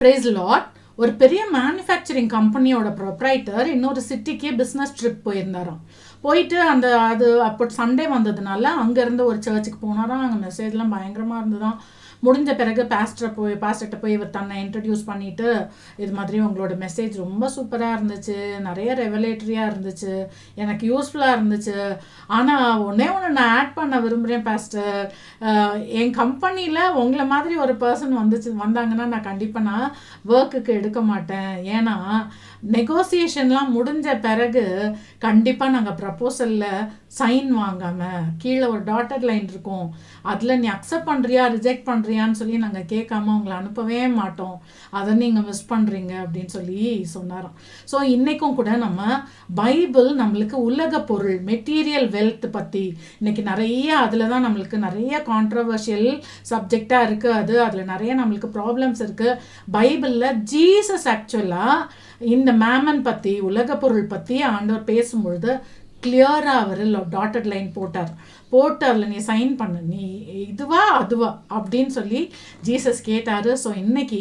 Price lot. ஒரு பெரிய manufacturing கம்பெனியோட ப்ரொப்ரைட்டர் இன்னொரு சிட்டிக்கு பிஸ்னஸ் ட்ரிப் போயிருந்தாராம். போயிட்டு அது அப்போ சண்டே வந்ததுனால அங்கேருந்து ஒரு சர்ச்சுக்கு போனாராம். அங்கே மெசேஜ்லாம் பயங்கரமாக இருந்ததுதான். முடிஞ்ச பிறகு பாஸ்டர்கிட்ட போய் இவர் தன்னை இன்ட்ரடியூஸ் பண்ணிவிட்டு, இது மாதிரி உங்களோட மெசேஜ் ரொம்ப சூப்பராக இருந்துச்சு, நிறைய ரெவலேட்டரியாக இருந்துச்சு, எனக்கு யூஸ்ஃபுல்லாக இருந்துச்சு. ஆனால் ஒன்று நான் ஆட் பண்ண விரும்புகிறேன் பாஸ்டர். என் கம்பெனியில் உங்களை மாதிரி ஒரு பர்சன் வந்தாங்கன்னா நான் கண்டிப்பாக ஒர்க்குக்கு எடுக்க மாட்டேன். ஏன்னா நெகோசியேஷன்லாம் முடிஞ்ச பிறகு கண்டிப்பாக நாங்கள் ப்ரப்போசலில் சைன் வாங்காமல் கீழே ஒரு டாட்டட் லைன் இருக்கும், அதில் நீ அக்செப்ட் பண்ணுறியா ரிஜெக்ட் பண்ணுறியான்னு சொல்லி நாங்கள் கேட்காம உங்களை அனுப்பவே மாட்டோம், அதை நீங்கள் மிஸ் பண்ணுறீங்க அப்படின்னு சொல்லி சொன்னாராம். ஸோ இன்றைக்கும் கூட நம்ம பைபிள் நம்மளுக்கு உலக பொருள் மெட்டீரியல் வெல்த் பற்றி இன்றைக்கி நிறைய அதில் தான் நம்மளுக்கு நிறைய கான்ட்ரவர்ஷியல் சப்ஜெக்டாக இருக்குது. அதில் நிறைய நம்மளுக்கு ப்ராப்ளம்ஸ் இருக்குது. பைபிளில் ஜீசஸ் ஆக்சுவலாக இந்த மேமன் பற்றி உலக பொருள் பற்றி ஆண்டவர் பேசும்பொழுது கிளியராக அவர் டாட்டட் லைன் போட்டு அதில் நீ சைன் பண்ணு, நீ இதுவா அதுவா அப்படின்னு சொல்லி ஜீசஸ் கேட்டார். ஸோ இன்னைக்கு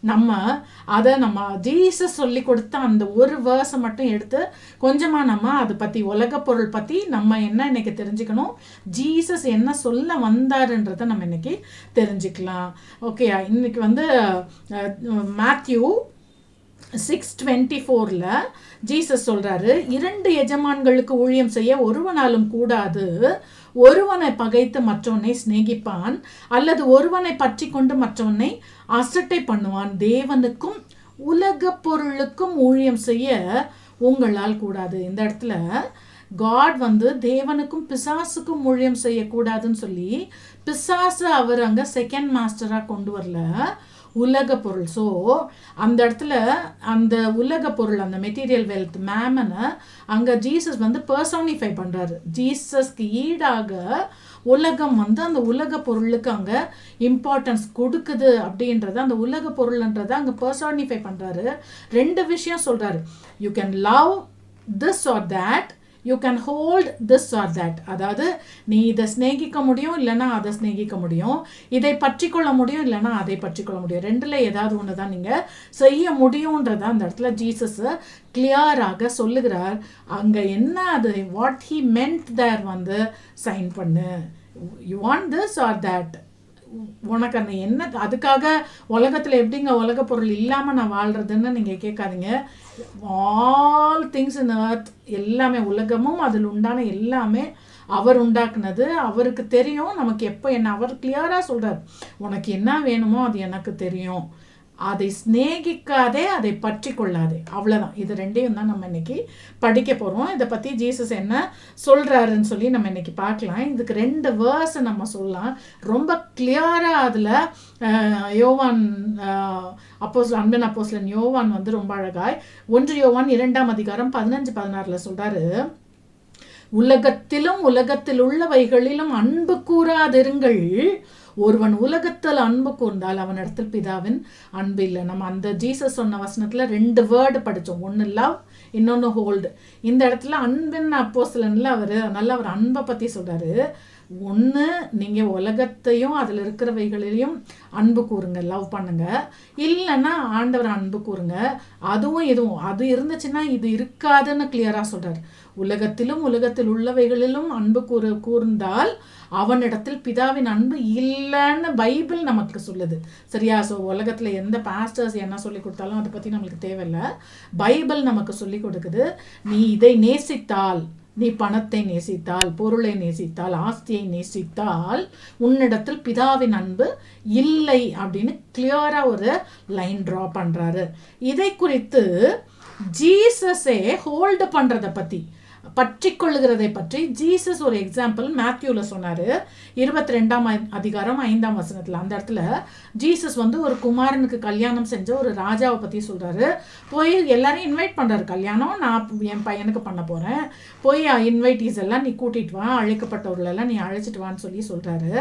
நம்ம ஜீசஸ் சொல்லி கொடுத்த அந்த ஒரு வேர்ஸை மட்டும் எடுத்து கொஞ்சமாக நம்ம அதை பற்றி உலக பொருள் பற்றி நம்ம என்ன இன்னைக்கு தெரிஞ்சுக்கணும், ஜீசஸ் என்ன சொல்ல வந்தாருன்றதை நம்ம இன்னைக்கு தெரிஞ்சுக்கலாம். ஓகே, இன்னைக்கு மேத்யூ 6:24 ஜீசஸ் சொல்றாரு, 2 எஜமான்களுக்கு ஊழியம் செய்ய ஒருவனாலும் கூடாது. ஒருவனை பகைத்து மற்றவனை சிநேகிப்பான், அல்லது ஒருவனை பற்றி கொண்டு மற்றவனை அசட்டை பண்ணுவான். தேவனுக்கும் உலக பொருளுக்கும் ஊழியம் செய்ய உங்களால் கூடாது. இந்த இடத்துல காட் தேவனுக்கும் பிசாசுக்கும் ஊழியம் செய்யக்கூடாதுன்னு சொல்லி பிசாசு அவர் அங்கே செகண்ட் மாஸ்டராக கொண்டு வரல, உலக பொருள். ஸோ அந்த இடத்துல அந்த உலக பொருள் அந்த மெட்டீரியல் வெல்த் மேமனை அங்கே ஜீசஸ் பர்சானிஃபை பண்ணுறாரு. ஜீசஸ்க்கு ஈடாக உலகம் அந்த உலக பொருளுக்கு அங்கே இம்பார்ட்டன்ஸ் கொடுக்குது அப்படின்றத அந்த உலக பொருள்ன்றதை அங்கே பர்சானிஃபை பண்ணுறாரு. 2 விஷயம் சொல்கிறாரு, you can love this or that, you can hold this or that. அதாவது நீ இதை ஸ்நேகிக்க முடியும், இல்லைனா அதை ஸ்நேகிக்க முடியும், இதை பற்றி கொள்ள முடியும், இல்லைனா அதை பற்றி கொள்ள முடியும். 2ல் ஏதாவது ஒன்று தான் நீங்கள் செய்ய முடியுன்றத அந்த இடத்துல ஜீசஸ் கிளியராக சொல்லுகிறார். அங்கே என்ன அது what he meant there sign பண்ணு, you want this or that. உனக்கு அந்த என்ன அதுக்காக உலகத்தில் எப்படிங்க உலக பொருள் இல்லாமல் நான் வாழ்கிறதுன்னு நீங்கள் கேட்காதீங்க. ஆல் திங்ஸ் இன் எர்த் எல்லாமே உலகமும் அதில் உண்டான எல்லாமே அவர் உண்டாக்குனது. அவருக்கு தெரியும் நமக்கு எப்போ என்ன. அவர் கிளியராக சொல்கிறார், உனக்கு என்ன வேணுமோ அது எனக்கு தெரியும், அதை சிநேகிக்காதே, அதை பற்றி கொள்ளாதே. அவ்வளோதான். இது 2ஐயும் தான் நம்ம இன்னைக்கு படிக்க போகிறோம். இதை பற்றி ஜீசஸ் என்ன சொல்கிறாருன்னு சொல்லி நம்ம இன்னைக்கு பார்க்கலாம். இதுக்கு 2 வேர்ஸை நம்ம சொல்லலாம். ரொம்ப கிளியராக அதில் யோவான் அன்பின் அப்போஸ்தலன் யோவான் ரொம்ப அழகாய் 1 யோவான் 2ஆம் அதிகாரம் 15-16 சொல்கிறாரு, உலகத்திலும் உலகத்தில் உள்ளவைகளிலும் அன்பு கூறாதிருங்கள். ஒருவன் உலகத்தில் அன்பு கூர்ந்தால் அவனிடத்தில் பிதாவின் அன்பு இல்லை. நம்ம அந்த ஜீசஸ் சொன்ன வசனத்தில் 2 வேர்டு படித்தோம், ஒன்று லவ், இன்னொன்று ஹோல்டு. இந்த இடத்துல அன்பின் அப்போஸ்தலன்ல அவர் அன்பை பற்றி சொல்கிறாரு. ஒன்று நீங்கள் உலகத்தையும் அதில் இருக்கிறவைகளிலையும் அன்பு கூறுங்க, லவ் பண்ணுங்க, இல்லைன்னா ஆண்டவர் அன்பு கூறுங்க. அதுவும் இதுவும் அது இருந்துச்சுன்னா இது இருக்காதுன்னு கிளியராக சொல்கிறார். உலகத்திலும் உலகத்தில் உள்ளவைகளிலும் அன்பு கூர்ந்தால் அவனிடத்தில் பிதாவின் அன்பு இல்லைன்னு பைபிள் நமக்கு சொல்லுது. சரியா? ஸோ உலகத்தில் எந்த பாஸ்டர்ஸ் என்ன சொல்லி கொடுத்தாலும் அதை பற்றி நம்மளுக்கு தேவையில்லை. பைபிள் நமக்கு சொல்லி கொடுக்குது, நீ இதை நேசித்தால், நீ பணத்தை நேசித்தால், பொருளை நேசித்தால், ஆஸ்தியை நேசித்தால் உன்னிடத்தில் பிதாவின் அன்பு இல்லை அப்படின்னு கிளியரா ஒரு லைன் ட்ரா பண்றாரு. இதை குறித்து ஜீசஸே ஹோல்டு பண்றதை பற்றி பற்றி கொள்ளுகிறதை பற்றி ஜீசஸ் ஒரு எக்ஸாம்பிள் மேத்யூவில் சொன்னார். 22ஆம் அதிகாரம் 5ஆம் வசனத்தில் அந்த இடத்துல ஜீசஸ் ஒரு குமாரனுக்கு கல்யாணம் செஞ்ச ஒரு ராஜாவை பற்றி சொல்கிறாரு. போய் எல்லாரையும் இன்வைட் பண்ணுறாரு. கல்யாணம் நான் என் பையனுக்கு பண்ண போகிறேன், போய் இன்வைட்டீஸ் எல்லாம் நீ கூட்டிகிட்டு வா, அழைக்கப்பட்டவர்களெல்லாம் நீ அழைச்சிட்டு வான்னு சொல்லி சொல்கிறாரு.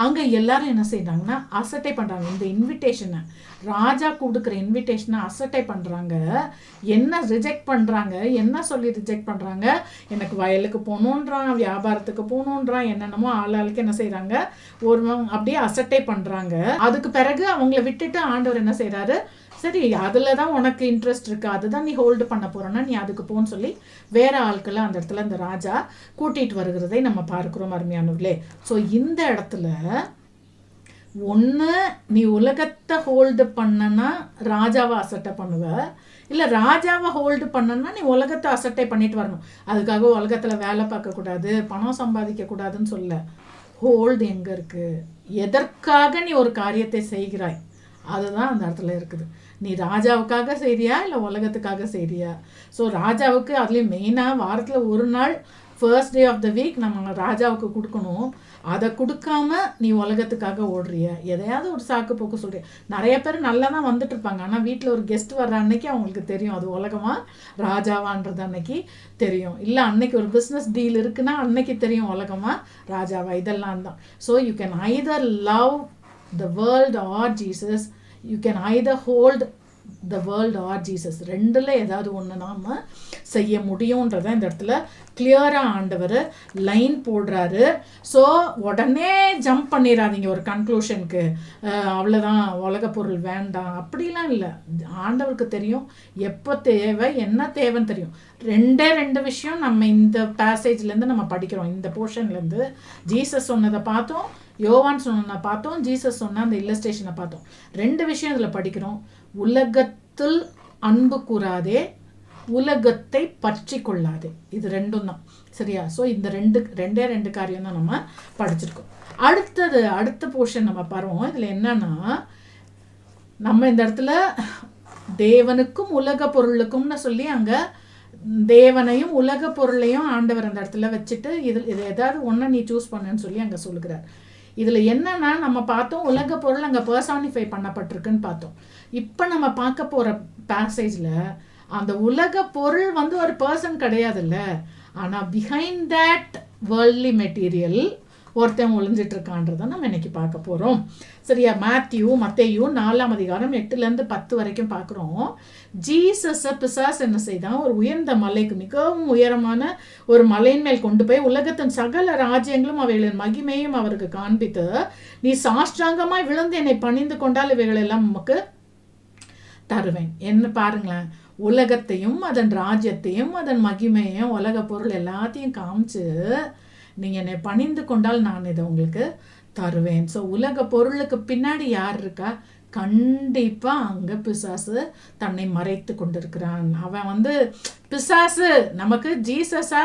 அங்கே எல்லாரும் என்ன செய்கிறாங்கன்னா அசட்டை பண்ணுறாங்க. இந்த இன்விடேஷனை, ராஜா கொடுக்குற இன்விடேஷனை அசட்டை பண்ணுறாங்க. என்ன ரிஜெக்ட் பண்ணுறாங்க, என்ன சொல்லி ரிஜெக்ட் பண்ணுறாங்க, எனக்கு வயலுக்கு போகணுன்றான், வியாபாரத்துக்கு போகணுன்றான், என்னென்னமோ ஆளாளுக்கு என்ன செய்கிறாங்க, அப்படியே அசட்டை பண்ணுறாங்க. அதுக்கு பிறகு அவங்கள விட்டுட்டு ஆண்டவர் என்ன செய்கிறாரு, சரி அதில் தான் உனக்கு இன்ட்ரெஸ்ட் இருக்குது, அதுதான் நீ ஹோல்டு பண்ண போகிறோன்னா நீ அதுக்கு போன்னு சொல்லி வேற ஆட்களை அந்த இடத்துல அந்த ராஜா கூட்டிகிட்டு வருகிறதை நம்ம பார்க்குறோம் அருமையானவர்களே. ஸோ இந்த இடத்துல ஒன்று நீ உலகத்தை ஹோல்டு பண்ணனா ராஜாவை அசட்டை பண்ணுவ, இல்லை ராஜாவை ஹோல்டு பண்ணனா நீ உலகத்தை அசட்டை பண்ணிட்டு வரணும். அதுக்காக உலகத்தில் வேலை பார்க்கக்கூடாது, பணம் சம்பாதிக்கக்கூடாதுன்னு சொல்ல. ஹோல்டு எங்கே இருக்குது, எதற்காக நீ ஒரு காரியத்தை செய்கிறாய், அதுதான் அந்த இடத்துல இருக்குது. நீ ராஜாவுக்காக செய்கிறியா இல்லை உலகத்துக்காக செய்கிறியா? ஸோ ராஜாவுக்கு அதுலேயும் மெயினாக வாரத்தில் ஒரு நாள் first day of the week நம்ம ராஜாவுக்கு கொடுக்கணும். அதை கொடுக்காம நீ உலகத்துக்காக ஓடுறிய, எதையாவது ஒரு சாக்கு போக்கு சொல்கிறிய. நிறைய பேர் நல்லா தான் வந்துட்டு இருப்பாங்க, ஆனால் வீட்டில் ஒரு கெஸ்ட் வர்ற அன்னைக்கு அவங்களுக்கு தெரியும் அது உலகமா ராஜாவான்றது அன்னைக்கு தெரியும். இல்லை அன்னைக்கு ஒரு பிஸ்னஸ் டீல் இருக்குன்னா அன்னைக்கு தெரியும் உலகமா ராஜாவா. இதெல்லாம் தான். So you can either love the world or Jesus, you can either hold the world or Jesus. ரெண்டில் ஏதாவது ஒன்று நாம் செய்ய முடியுன்றதை இந்த இடத்துல கிளியராக ஆண்டவர் லைன் போடுறாரு. ஸோ உடனே ஜம்ப் பண்ணிடாதீங்க ஒரு கன்க்ளூஷனுக்கு, அவ்வளோதான் உலக பொருள் வேண்டாம் அப்படிலாம் இல்லை. ஆண்டவருக்கு தெரியும் எப்போ தேவை என்ன தேவைன்னு தெரியும். ரெண்டு விஷயம் நம்ம இந்த பேசேஜ்லேருந்து நம்ம படிக்கிறோம். இந்த போர்ஷன்லேருந்து ஜீசஸ் சொன்னதை பார்த்தோம், யோவான் சொன்ன பார்த்தோம், ஜீசஸ் சொன்ன அந்த இல்லஸ்ட்ரேஷனை பார்த்தோம். ரெண்டு விஷயம் இதில் படிக்கிறோம். உலகத்தில் அன்பு கூறாதே, உலகத்தை பற்றி கொள்ளாதே. இது ரெண்டும் தான் சரியா? ஸோ இந்த ரெண்டு காரியம் தான் நம்ம படிச்சிருக்கோம். அடுத்த போர்ஷன் நம்ம பாருவோம். இதில் என்னன்னா நம்ம இந்த இடத்துல தேவனுக்கும் உலக பொருளுக்கும்னு சொல்லி அங்கே தேவனையும் உலக பொருளையும் ஆண்டவர் அந்த இடத்துல வச்சுட்டு இது ஏதாவது ஒன்றை நீ சூஸ் பண்ணுன்னு சொல்லி அங்கே சொல்லுகிறார். இதில் என்னன்னா நம்ம பார்த்தோம் உலக பொருள் அங்கே பர்சானிஃபை பண்ணப்பட்டிருக்குன்னு பார்த்தோம். இப்போ நம்ம பார்க்க போகிற பேசேஜில் அந்த உலக பொருள் வந்து ஒரு பர்சன் கிடையாதுல்ல, ஆனால் பிஹைண்ட் தட் வேர்ல்ட்லி மெட்டீரியல் ஒருத்தன் ஒளிஞ்சிட்ருக்கான்றதை நம்ம இன்னைக்கு பார்க்க போகிறோம் சரியா? மத்தேயு 4ஆம் அதிகாரம் 8-10 வரைக்கும் பார்க்குறோம். ஜீசஸை பிசாசு என்ன செய்தான், ஒரு உயர்ந்த மலைக்கு மிகவும் உயரமான ஒரு மலையின் மேல் கொண்டு போய் உலகத்தின் சகல ராஜ்யங்களும் அவைகளின் மகிமையும் அவருக்கு காண்பித்து, நீ சாஷ்டாங்கமாய் விழுந்து என்னை பணிந்து கொண்டால் இவைகளெல்லாம் நமக்கு தருவேன். என்ன பாருங்களேன், உலகத்தையும் அதன் ராஜ்யத்தையும் அதன் மகிமையும் உலக பொருள் எல்லாத்தையும் காமிச்சு நீங்கள் என்னை பணிந்து கொண்டால் நான் இதை உங்களுக்கு தருவேன். ஸோ உலக பொருளுக்கு பின்னாடி யார் இருக்கா? கண்டிப்பாக அங்கே பிசாசு தன்னை மறைத்து கொண்டிருக்கிறான். அவன் வந்து பிசாசு நமக்கு ஜீசஸா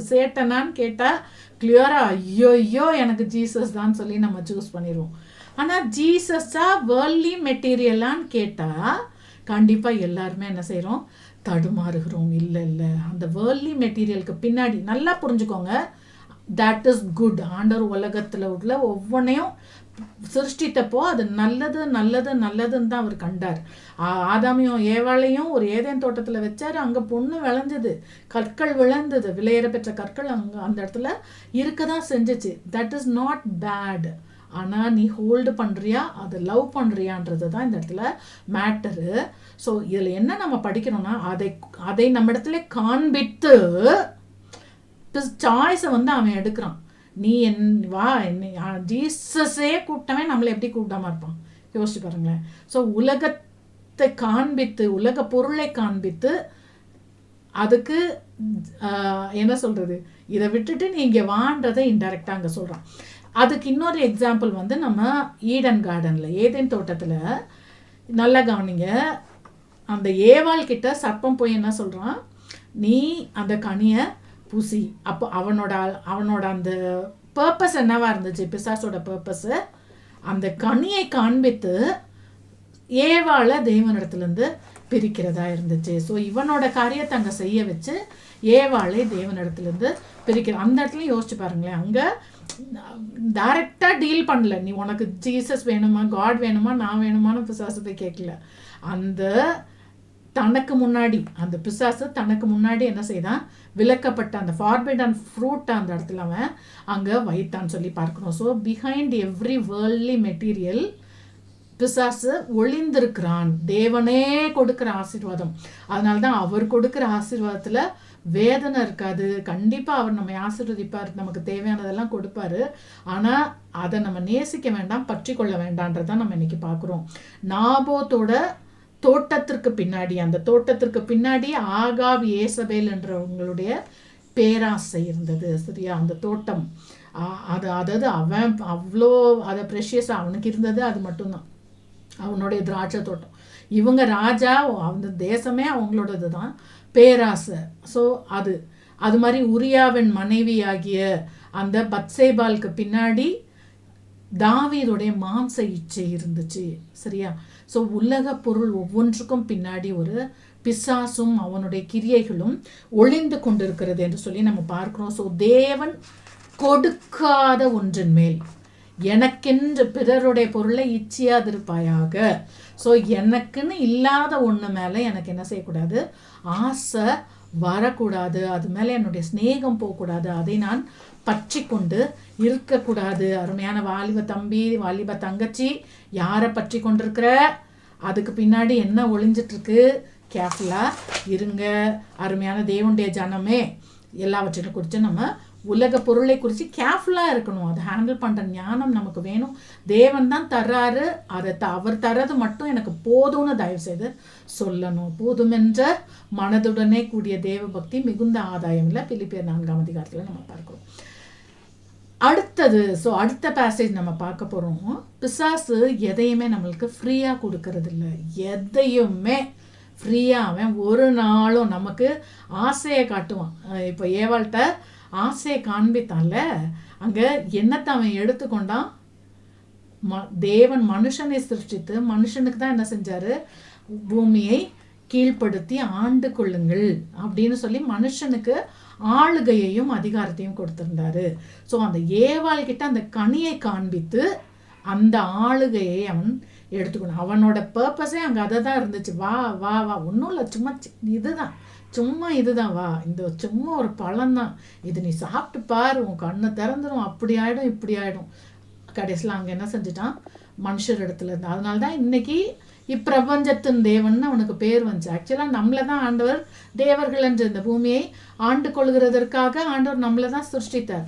சேட்டனான்னு கேட்டால் கிளியராக ஐயோ எனக்கு ஜீசஸ் தான் சொல்லி நம்ம சூஸ் பண்ணிடுவோம். ஆனால் ஜீசஸா வேர்ல்ட்லி மெட்டீரியலான்னு கேட்டால் கண்டிப்பாக எல்லாருமே என்ன செய்கிறோம், தடுமாறுகிறோம். இல்லை அந்த வேர்ல்ட்லி மெட்டீரியலுக்கு பின்னாடி நல்லா புரிஞ்சுக்கோங்க, தட் இஸ் குட். ஆண்டவர் உலகத்தில் உள்ள ஒவ்வொன்றையும் சிருஷ்டித்தப்போ அது நல்லதுன்னு தான் அவர் கண்டார். ஆதாமையும் ஏவாளையும் ஒரு ஏதேன் தோட்டத்தில் வச்சார். அங்கே பொண்ணு விளைஞ்சது, கற்கள் விளைந்தது, விலையேற பெற்ற கற்கள் அங்கே அந்த இடத்துல இருக்க தான் செஞ்சிச்சு. That is not bad. ஆனால் நீ ஹோல்டு பண்ணுறியா, அதை லவ் பண்ணுறியான்றது தான் இந்த இடத்துல மேட்டரு. ஸோ இதில் என்ன நம்ம படிக்கணும்னா அதை நம்ம இடத்துல காண்பித்து சாய்ஸை வந்து அவன் எடுக்கிறான். நீ ஜீசஸே கூப்பிட்டவன் நம்மளை எப்படி கூப்பிடாம இருப்பான் யோசிச்சு பாருங்களேன். ஸோ உலகத்தை காண்பித்து உலக பொருளை காண்பித்து அதுக்கு என்ன சொல்கிறது, இதை விட்டுட்டு நீ இங்கே வான்றதை இன்டைரக்டாக அங்கே சொல்கிறான். அதுக்கு இன்னொரு எக்ஸாம்பிள் வந்து நம்ம ஈடன் கார்டனில் ஏதேன் தோட்டத்தில் நல்லா கவனிங்க. அந்த ஏவாள் கிட்ட சர்ப்பம் போய் என்ன சொல்கிறான், நீ அந்த கனியை பூசி. அப்போ அவனோட அந்த பர்பஸ் என்னவா இருந்துச்சு, பிசாசோட பர்பஸு அந்த கனியை காண்பித்து ஏவாளை தேவனிடத்துலேருந்து பிரிக்கிறதா இருந்துச்சு. ஸோ இவனோட காரியத்தை அங்கே செய்ய வச்சு ஏவாளை தேவனிடத்துலேருந்து பிரிக்கிற அந்த இடத்துல யோசிச்சு பாருங்களேன். அங்கே டைரெக்டாக டீல் பண்ணல, நீ உனக்கு ஜீசஸ் வேணுமா காட் வேணுமா நான் வேணுமான்னு பிசாசு போய் கேட்கல. அந்த தனக்கு முன்னாடி அந்த பிசாசு தனக்கு முன்னாடி என்ன செய்தான், விலக்கப்பட்ட அந்த ஃபார்பிடன் ஃப்ரூட்டை அந்த இடத்துல அவன் அங்கே வைத்தான்னு சொல்லி பார்க்கணும். So behind every worldly material பிசாசு ஒளிந்திருக்கிறான். தேவனே கொடுக்குற ஆசீர்வாதம், அதனால தான் அவர் கொடுக்குற ஆசீர்வாதத்தில் வேதனை இருக்காது. கண்டிப்பாக அவர் நம்மை ஆசீர்வதிப்பார், நமக்கு தேவையானதெல்லாம் கொடுப்பாரு. ஆனால் அதை நம்ம நேசிக்க வேண்டாம், பற்றி கொள்ள வேண்டான்றதான் நம்ம இன்னைக்கு பார்க்குறோம். நாபோத்தோட தோட்டத்திற்கு பின்னாடி, அந்த தோட்டத்திற்கு பின்னாடி ஆகாப் ஏசபேல் என்றவங்களுடைய பேராசை இருந்தது. சரியா? அந்த தோட்டம் அதாவது அவன் அவ்வளோ அதை ப்ரெஷியஸாக அவனுக்கு இருந்தது அது மட்டும்தான், அவனுடைய திராட்சை தோட்டம். இவங்க ராஜா, அந்த தேசமே அவங்களோடது தான், பேராசை. ஸோ அது மாதிரி உரியாவின் மனைவி ஆகிய அந்த பத்சேபாலுக்கு பின்னாடி தாவீதுடைய மாம்ச இச்சை இருந்துச்சு. சரியா? ஸோ உலக பொருள் ஒவ்வொன்றுக்கும் பின்னாடி ஒரு பிசாசும் அவனுடைய கிரியைகளும் ஒளிந்து கொண்டிருக்கிறது என்று சொல்லி நம்ம பார்க்கிறோம். ஸோ தேவன் கொடுக்காத ஒன்றின் மேல் எனக்கென்று பிறருடைய பொருளை இச்சியாதிருப்பாயாக. ஸோ எனக்குன்னு இல்லாத ஒன்று மேலே எனக்கு என்ன செய்யக்கூடாது, ஆசை வரக்கூடாது, அது மேலே என்னுடைய ஸ்நேகம் போகக்கூடாது, அதை நான் பற்றி கொண்டு இருக்கக்கூடாது. அருமையான வாலிப தம்பி, வாலிப தங்கச்சி, யாரை பற்றி கொண்டிருக்கிற, அதுக்கு பின்னாடி என்ன ஒளிஞ்சிட்ருக்கு, கேர்ஃபுல்லாக இருங்க. அருமையான தேவனுடைய ஜனமே, எல்லாவற்றையும் குறித்து நம்ம உலக பொருளை குறித்து கேர்ஃபுல்லாக இருக்கணும். அதை ஹேண்டில் பண்ணுற ஞானம் நமக்கு வேணும். தேவன் தான் தர்றாரு, அதை அவர் தர்றது மட்டும் எனக்கு போதும்னு தயவு செய்து சொல்லணும். போதுமென்ற மனதுடனே கூடிய தேவ பக்தி மிகுந்த ஆதாயம் இல்லை, பிலிப்பியர் 4ஆம் அதிகாரத்தில் நம்ம பார்க்கிறோம். அடுத்தது, ஸோ அடுத்த பேசேஜ் நம்ம பார்க்க போகிறோம். பிசாசு எதையுமே நம்மளுக்கு ஃப்ரீயாக கொடுக்கறது இல்லை. எதையுமே ஃப்ரீயாக அவன் ஒரு நாளும் நமக்கு ஆசையை காட்டுவான். இப்போ ஏவாள்கிட்ட ஆசையை காண்பித்தான்ல, அங்கே என்னத்தை அவன் எடுத்துக்கொண்டான், தேவன் மனுஷனை சிருஷ்டித்து மனுஷனுக்கு தான் என்ன செஞ்சார், பூமியை கீழ்ப்படுத்தி ஆண்டு கொள்ளுங்கள் அப்படின்னு சொல்லி மனுஷனுக்கு ஆளுகையையும் அதிகாரத்தையும் கொடுத்திருந்தாரு. ஸோ அந்த ஏவாள்கிட்ட அந்த கனியை காண்பித்து அந்த ஆளுகையை அவன் எடுத்துக்கணும். அவனோட பர்பஸே அங்கே அதை தான் இருந்துச்சு. வா வா வா, ஒன்றும் இல்லை, சும்மா இதுதான் வா, இந்த சும்மா ஒரு பழம்தான், இது நீ சாப்பிட்டு பாரு, உன் கண்ணை திறந்துடும், அப்படி ஆகிடும் இப்படி ஆகிடும். கடைசியில் அங்கே என்ன செஞ்சுட்டான், மனுஷர் இடத்துல இருந்தான். அதனால தான் இன்னைக்கு இப்பிரபஞ்சத்தின் தேவன் அவனுக்கு பேர் வந்துச்சு. ஆக்சுவலாக நம்மளை தான் ஆண்டவர் தேவர்கள் என்று இந்த பூமியை ஆண்டு கொள்கிறதற்காக ஆண்டவர் நம்மளை தான் சிருஷ்டித்தார்.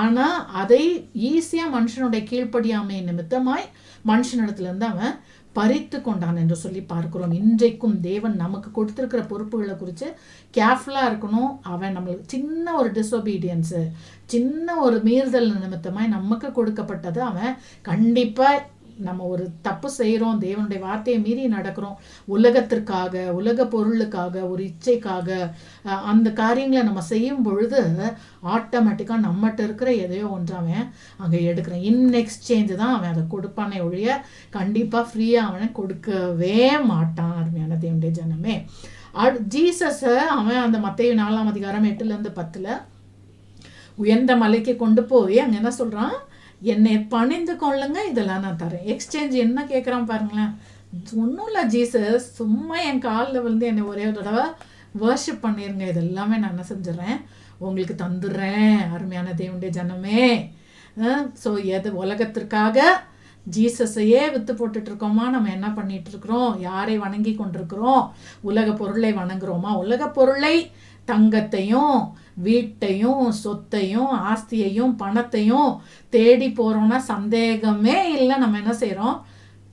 ஆனால் அதை ஈஸியாக மனுஷனுடைய கீழ்ப்படியாமை நிமித்தமாய் மனுஷனிடத்துலேருந்து அவன் பறித்து கொண்டான் என்று சொல்லி பார்க்கிறோம். இன்றைக்கும் தேவன் நமக்கு கொடுத்துருக்கிற பொறுப்புகளை குறித்து கேர்ஃபுல்லாக இருக்கணும். அவன் நம்மளுக்கு சின்ன ஒரு டிஸ்ஒபீடியன்ஸு, சின்ன ஒரு மீறுதல் நிமித்தமாய் நமக்கு கொடுக்கப்பட்டது அவன் கண்டிப்பாக நம்ம ஒரு தப்பு செய்கிறோம், தேவனுடைய வார்த்தையை மீறி நடக்கிறோம், உலகத்திற்காக, உலக பொருளுக்காக, ஒரு இச்சைக்காக அந்த காரியங்களை நம்ம செய்யும் பொழுது ஆட்டோமேட்டிக்காக நம்மகிட்ட இருக்கிற எதையோ ஒன்று அவன் அங்கே எடுக்கிறான். இன் எக்ஸ்சேஞ்சு தான் அவன் அதை கொடுப்பானே ஒழிய கண்டிப்பாக ஃப்ரீயாக அவனை கொடுக்கவே மாட்டான். அருமையான தேவனுடைய ஜனமே, ஜீசஸை அவன் அந்த மத்தேயு 4ஆம் அதிகாரம் 8-10 உயர்ந்த மலைக்கு கொண்டு போய் அங்கே என்ன சொல்கிறான், என்னை பணிந்து கொள்ளுங்க, இதெல்லாம் நான் தரேன். எக்ஸ்சேஞ்ச் என்ன கேட்குறான் பாருங்களேன். ஒன்றும் இல்லை ஜீசஸ், சும்மா என் காலில் விழுந்து என்னை ஒரே ஒரு தடவை வர்ஷிப் பண்ணிடுங்க, இதெல்லாமே நான் என்ன செஞ்சிடறேன், உங்களுக்கு தந்துடுறேன். அருமையான தேவனுடைய ஜனமே, ஸோ எது உலகத்திற்காக ஜீசஸையே விற்று போட்டுட்ருக்கோமா, நம்ம என்ன பண்ணிகிட்ருக்குறோம், யாரை வணங்கி கொண்டிருக்கிறோம், உலக பொருளை வணங்குறோமா? உலக பொருளை, தங்கத்தையும் வீட்டையும் சொத்தையும் ஆஸ்தியையும் பணத்தையும் தேடி போகிறோன்னா சந்தேகமே இல்லை நம்ம என்ன செய்கிறோம்,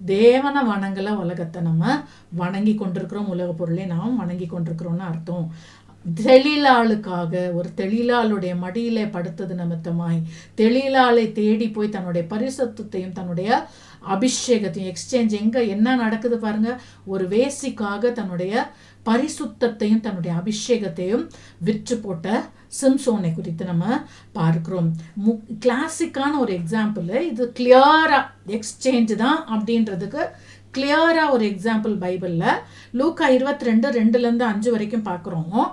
தேவனை வணங்கலை, உலகத்தை நம்ம வணங்கி கொண்டிருக்கிறோம், உலக பொருளை நாம் வணங்கி கொண்டிருக்கிறோன்னு அர்த்தம். தெளிலாளுக்காக, ஒரு தெளிலாளுடைய மடியிலே படுத்தது நிமித்தமாய் தெளிலாளை தேடி போய் தன்னுடைய பரிசுத்தையும் தன்னுடைய அபிஷேகத்தையும் எக்ஸ்சேஞ்ச் எங்கே என்ன நடக்குது பாருங்க, ஒரு வேசிக்காக தன்னுடைய பரிசுத்தையும் தன்னுடைய அபிஷேகத்தையும் விற்று போட்ட சிம்சோனை குறித்து நம்ம பார்க்கிறோம். கிளாசிக்கான ஒரு எக்ஸாம்பிள் இது. கிளியரா எக்ஸ்சேஞ்ச் தான் அப்படின்றதுக்கு கிளியராக ஒரு எக்ஸாம்பிள் பைபிளில் லூக்கா 22:2-5 வரைக்கும் பார்க்குறோம்.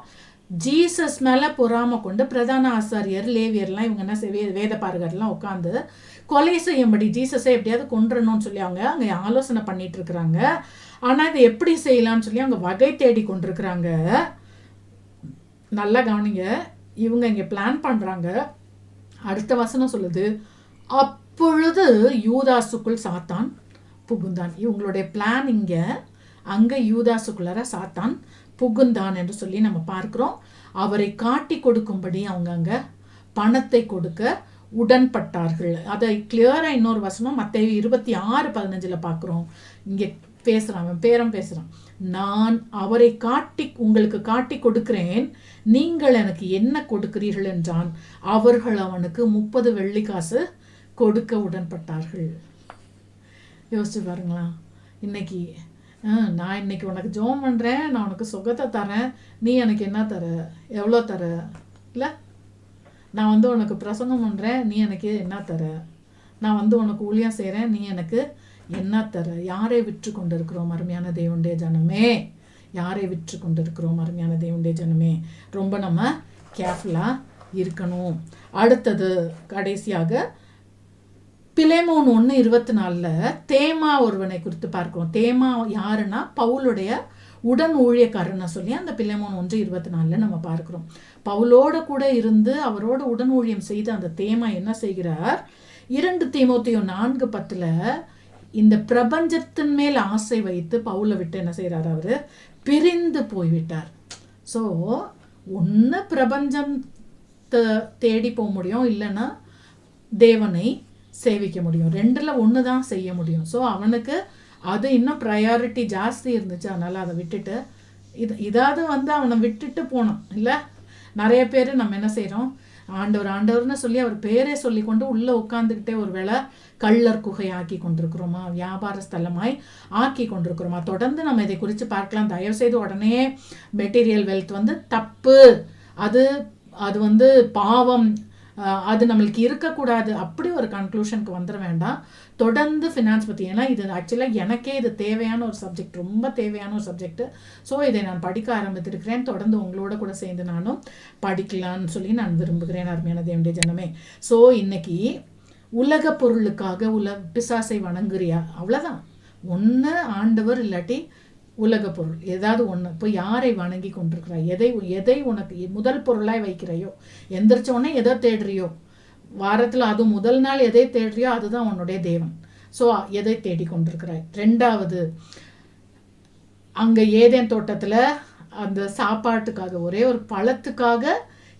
ஜீசஸ் மேலே பொறாமை கொண்டு பிரதான ஆசாரியர், லேவியர்லாம் இவங்க என்ன வேத பாரகர்லாம் உட்காந்து கொலை செய்யும்படி ஜீசஸை எப்படியாவது கொன்றணும்னு சொல்லி அவங்க அங்கே ஆலோசனை பண்ணிட்டு இருக்கிறாங்க. ஆனால் இதை எப்படி செய்யலாம்னு சொல்லி அவங்க வகை தேடி கொண்டிருக்கிறாங்க. நல்லா கவனிங்க, இவங்க இங்கே பிளான் பண்ணுறாங்க. அடுத்த வசனம் சொல்லுது, அப்பொழுது யூதாசுக்குள் சாத்தான் புகுந்தான். இவங்களுடைய பிளான் இங்கே, அங்கே யூதாசுக்குள்ளார சாத்தான் புகுந்தான் என்று சொல்லி நம்ம பார்க்குறோம். அவரை காட்டி கொடுக்கும்படி அவங்க அங்கே பணத்தை கொடுக்க உடன்பட்டார்கள். அதை கிளியராக இன்னொரு வசனம் மத்தேயு 26:15 பார்க்குறோம். இங்கே பேசுகிறான், அவன் பேரம் பேசுகிறான். நான் அவரை உங்களுக்கு காட்டி கொடுக்கிறேன், நீங்கள் எனக்கு என்ன கொடுக்கிறீர்கள் என்றான். அவர்கள் அவனுக்கு 30 வெள்ளிக்காசு கொடுக்க உடன்பட்டார்கள். யோசிச்சு பாருங்களா. இன்னைக்கு நான் இன்னைக்கு உனக்கு ஜெபம் பண்ணுறேன், நான் உனக்கு சுகத்தை தரேன், நீ எனக்கு என்ன தர, எவ்வளோ தர? இல்லை, நான் உனக்கு பிரசங்கம் பண்ணுறேன், நீ எனக்கு என்ன தர? நான் உனக்கு ஊழியம் செய்கிறேன், நீ எனக்கு என்ன தர? யாரை விற்று கொண்டு இருக்கிறோம் அருமையான தேவனுடைய ஜனமே? யாரை விற்று கொண்டு இருக்கிறோம் அருமையான தேவனுடைய ஜனமே? ரொம்ப நம்ம கேர்ஃபுல்லாக இருக்கணும். அடுத்தது கடைசியாக பிலேமோன் 1:24 தேமா ஒருவனை குறித்து பார்க்கிறோம். தேமா யாருன்னா பவுலுடைய உடன் ஊழியக்காரன்னு சொல்லி அந்த பிலேமோன் 1:24 நம்ம பார்க்கிறோம். பவுலோட கூட இருந்து அவரோட உடன் ஊழியம் செய்து அந்த தேமா என்ன செய்கிறார்? 2 தீமோத்தேயு 4:10 இந்த பிரபஞ்சத்தின் மேல் ஆசை வைத்து பவுலை விட்டு என்ன செய்கிறார்? அவர் பிரிந்து போய்விட்டார். ஸோ ஒன்று பிரபஞ்சத்தை தேடி போக முடியும், இல்லைன்னா தேவனை சேவிக்க முடியும். 2ல் 1 தான் செய்ய முடியும். ஸோ அவனுக்கு அது இன்னும் ப்ரையாரிட்டி ஜாஸ்தி இருந்துச்சு, அதனால் அதை விட்டுட்டு இதாவது அவனை விட்டுட்டு போனோம். இல்லை, நிறைய பேர் நம்ம என்ன செய்கிறோம்? ஆண்டவர்னு சொல்லி அவர் பேரே சொல்லி கொண்டு உள்ளே உட்காந்துக்கிட்டே ஒரு வேளை கள்ளர் குகை ஆக்கி கொண்டிருக்கிறோமா, வியாபார ஸ்தலமாய் ஆக்கி கொண்டிருக்கிறோமா? தொடர்ந்து நம்ம இதை குறித்து பார்க்கலாம். தயவுசெய்து உடனே மெட்டீரியல் வெல்த் தப்பு, அது பாவம், அது நம்மளுக்கு இருக்கக்கூடாது, அப்படி ஒரு கன்க்ளூஷனுக்கு வந்துட வேண்டாம். தொடர்ந்து ஃபினான்ஸ் பற்றி, ஏன்னா இது ஆக்சுவலாக எனக்கே இது தேவையான ஒரு சப்ஜெக்ட், ரொம்ப தேவையான ஒரு சப்ஜெக்ட். ஸோ இதை நான் படிக்க ஆரம்பித்திருக்கிறேன். தொடர்ந்து உங்களோட கூட சேர்ந்து நானும் படிக்கலான்னு சொல்லி நான் விரும்புகிறேன் அருமையான தேவனுடைய ஜனமே. ஸோ இன்னைக்கு உலக பொருளுக்காக பிசாசை வணங்குறியா? அவ்வளோதான். ஒன்று ஆண்டவர், இல்லாட்டி உலக பொருள், ஏதாவது ஒன்று. இப்போ யாரை வணங்கி கொண்டிருக்கிறாய்? எதை உனக்கு முதல் பொருளாய் வைக்கிறையோ, எந்திரிச்ச உடனே எதை தேடுறியோ, வாரத்தில் அது முதல் நாள் எதை தேடுறியோ அதுதான் உன்னுடைய தேவன். ஸோ எதை தேடி கொண்டிருக்கிறாய்? 2வது, அங்கே ஏதேன் தோட்டத்தில் அந்த சாப்பாட்டுக்காக, ஒரே ஒரு பழத்துக்காக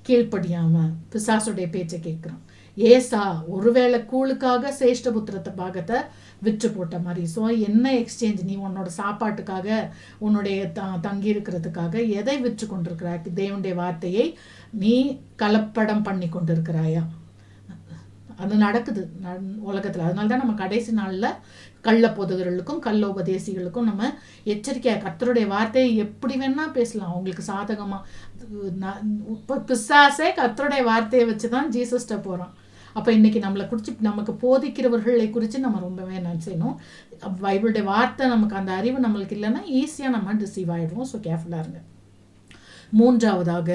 கீழ்ப்படியாமல் பிசாசுடைய பேச்சை கேட்குறான். ஏசா ஒருவேளை கூழுக்காக சேஷ்டபுத்திரத்தை பாகத்தை விற்று போட்ட மாதிரி. ஸோ என்ன எக்ஸ்சேஞ்ச்? நீ உன்னோட சாப்பாட்டுக்காக, உன்னுடைய தங்கி இருக்கிறதுக்காக எதை விற்று கொண்டிருக்கிறாய்? தேவனுடைய வார்த்தையை நீ கலப்படம் பண்ணி கொண்டிருக்கிறாயா? அது நடக்குது உலகத்தில். அதனால தான் நம்ம கடைசி நாளில் கள்ள போதகர்களுக்கும் கள்ள உபதேசிகளுக்கும் நம்ம எச்சரிக்கையாக, கர்த்தருடைய வார்த்தையை எப்படி வேணால் பேசலாம் அவங்களுக்கு சாதகமாக. இப்போ பிசாசே கர்த்தருடைய வார்த்தையை வச்சு தான் ஜீசஸ்ட்ட போகிறான். அப்போ இன்றைக்கி நம்மளை குறித்து, நமக்கு போதிக்கிறவர்களை குறித்து நம்ம ரொம்பவே என்ன செய்யணும்? பைபிளுடைய வார்த்தை நமக்கு அந்த அறிவு நம்மளுக்கு இல்லைன்னா ஈஸியாக நம்ம டிசீவ் ஆகிடுவோம். ஸோ கேர்ஃபுல்லாக இருங்க. 3வதாக,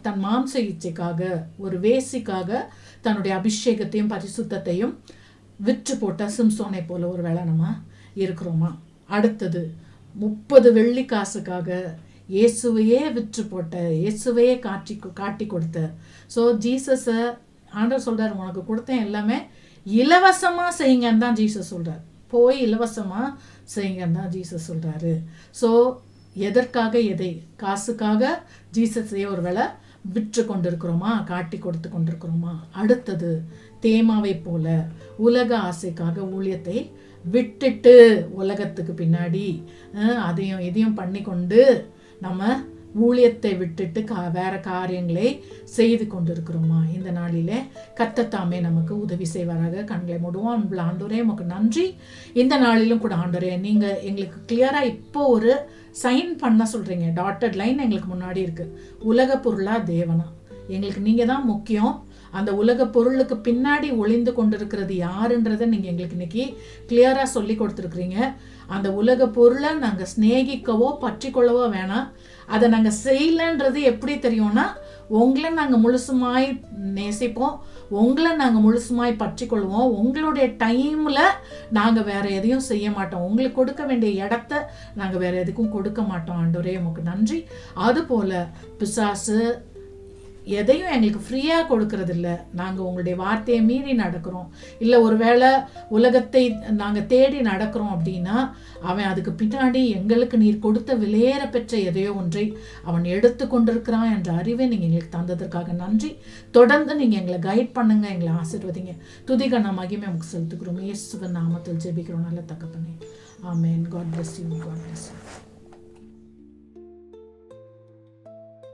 தன் மாம்ச இச்சைக்காக, ஒரு வேசிக்காக தன்னுடைய அபிஷேகத்தையும் பரிசுத்தையும் விற்று போட்ட சிம்சோனை போல ஒரு வேளை நம்ம இருக்கிறோமா? அடுத்தது 30 வெள்ளிக்காசுக்காக இயேசுவையே விற்று போட்ட, இயேசுவையே காட்டி கொடுத்த. ஸோ ஜீசஸை ஆண்டவர் சொல்கிறார், உனக்கு கொடுத்தேன் எல்லாமே இலவசமாக செய்யுங்கன்னு தான் ஜீசஸ் சொல்கிறார். போய் இலவசமாக செய்யுங்கன்னு தான் ஜீசஸ் சொல்கிறாரு. ஸோ எதற்காக, எதை? காசுக்காக ஜீசஸையே ஒரு வேளை விற்று கொண்டிருக்கிறோமா, காட்டி கொடுத்து கொண்டிருக்கிறோமா? அடுத்தது தேமாவை போல உலக ஆசைக்காக ஊழியத்தை விட்டுட்டு உலகத்துக்கு பின்னாடி அதையும் இதையும் பண்ணி கொண்டு நம்ம ஊழியத்தை விட்டுட்டு வேற காரியங்களை செய்து கொண்டிருக்கிறோமா? இந்த நாளிலே கர்த்தர் நமக்கு உதவி செய்வாராக. கண்களை மூடுவோம். ஆண்டவரே உமக்கு நன்றி. இந்த நாளிலும் கூட ஆண்டவரே, நீங்கள் எங்களுக்கு கிளியராக இப்போ ஒரு சைன் பண்ண சொல்கிறீங்க. டாட்டட் லைன் எங்களுக்கு முன்னாடி இருக்குது. உலக பொருளா தேவனா? எங்களுக்கு நீங்கள் தான் முக்கியம். அந்த உலக பொருளுக்கு பின்னாடி ஒளிந்து கொண்டிருக்கிறது யாருன்றதை நீங்கள் எங்களுக்கு இன்னைக்கு கிளியராக சொல்லி கொடுத்துருக்குறீங்க. அந்த உலக பொருளை நாங்கள் சிநேகிக்கவோ பற்றி கொள்ளவோ வேணாம். அதை நாங்கள் செய்யலைன்றது எப்படி தெரியும்னா, உங்களை நாங்கள் முழுசுமாய் நேசிப்போம், உங்களை நாங்கள் முழுசுமாய் பற்றி கொள்வோம். உங்களுடைய டைமில் நாங்கள் வேறு எதையும் செய்ய மாட்டோம். உங்களுக்கு கொடுக்க வேண்டிய இடத்த நாங்கள் வேறு எதுக்கும் கொடுக்க மாட்டோம். ஆண்டவரே உமக்கு நன்றி. அதுபோல் பிசாசு எதையும் எங்களுக்கு ஃப்ரீயாக கொடுக்கறதில்ல. நாங்கள் உங்களுடைய வார்த்தையை மீறி நடக்கிறோம், இல்லை ஒரு வேளை உலகத்தை நாங்கள் தேடி நடக்கிறோம் அப்படின்னா அவன் அதுக்கு பின்னாடி எங்களுக்கு நீர் கொடுத்த விலையேற பெற்ற எதையோ ஒன்றை அவன் எடுத்து கொண்டிருக்கிறான் என்ற அறிவை நீங்கள் எங்களுக்கு தந்ததற்காக நன்றி. தொடர்ந்து நீங்கள் எங்களை கைட் பண்ணுங்க, எங்களை ஆசீர்வதிங்க. துதிகன மகிமை நமக்கு செலுத்துக்கிறோம். இயேசுவின் நாமத்தில் ஜெபிக்கிறோம் நல்ல தகப்பனே. ஆமென். God bless you. God bless you.